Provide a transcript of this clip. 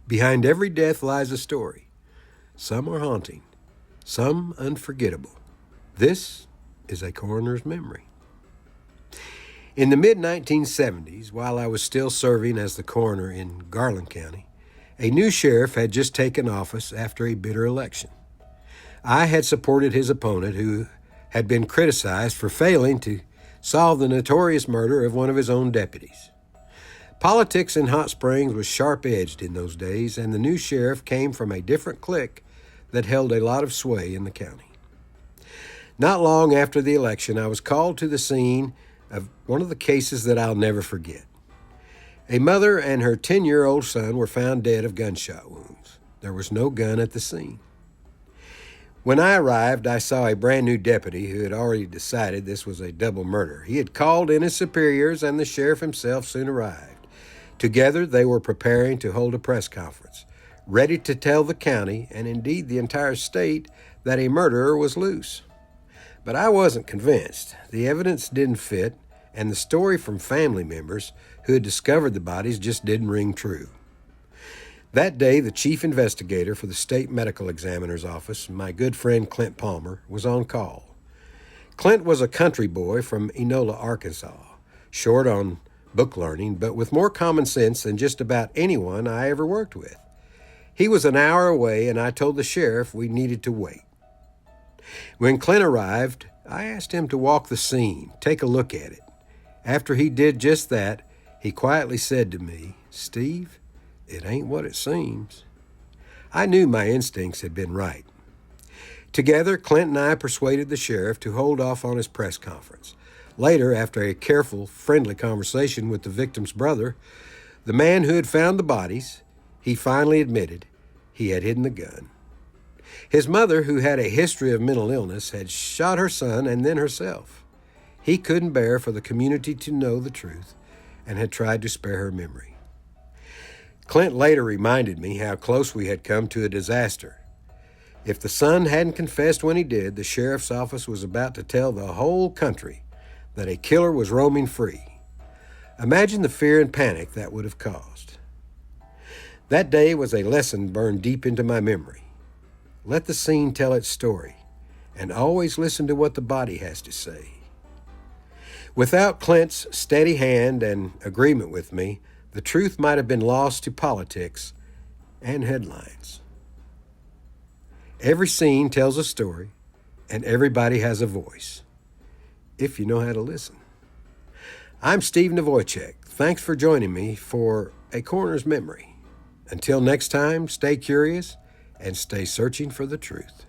Behind every death lies a story. Some are haunting, some unforgettable. This is a coroner's memory. In the mid-1970s, while I was still serving as the coroner in Garland County, a new sheriff had just taken office after a bitter election. I had supported his opponent, who had been criticized for failing to solve the notorious murder of one of his own deputies. Politics in Hot Springs was sharp-edged in those days, and the new sheriff came from a different clique that held a lot of sway in the county. Not long after the election, I was called to the scene of one of the cases that I'll never forget. A mother and her 10-year-old son were found dead of gunshot wounds. There was no gun at the scene. When I arrived, I saw a brand new deputy who had already decided this was a double murder. He had called in his superiors, and the sheriff himself soon arrived. Together, they were preparing to hold a press conference, ready to tell the county, and indeed the entire state, that a murderer was loose. But I wasn't convinced. The evidence didn't fit, and the story from family members who had discovered the bodies just didn't ring true. That day, the chief investigator for the state medical examiner's office, my good friend Clint Palmer, was on call. Clint was a country boy from Enola, Arkansas, short on book learning, but with more common sense than just about anyone I ever worked with. He was an hour away, and I told the sheriff we needed to wait. When Clint arrived, I asked him to walk the scene, take a look at it. After he did just that, he quietly said to me, "Steve, it ain't what it seems." I knew my instincts had been right. Together, Clint and I persuaded the sheriff to hold off on his press conference. Later, after a careful, friendly conversation with the victim's brother, the man who had found the bodies, he finally admitted he had hidden the gun. His mother, who had a history of mental illness, had shot her son and then herself. He couldn't bear for the community to know the truth and had tried to spare her memory. Clint later reminded me how close we had come to a disaster. If the son hadn't confessed when he did, the sheriff's office was about to tell the whole country that a killer was roaming free. Imagine the fear and panic that would have caused. That day was a lesson burned deep into my memory. Let the scene tell its story, and always listen to what the body has to say. Without Clint's steady hand and agreement with me, the truth might have been lost to politics and headlines. Every scene tells a story, and everybody has a voice, if you know how to listen. I'm Steve Navoychek. Thanks for joining me for A Coroner's Memory. Until next time, stay curious and stay searching for the truth.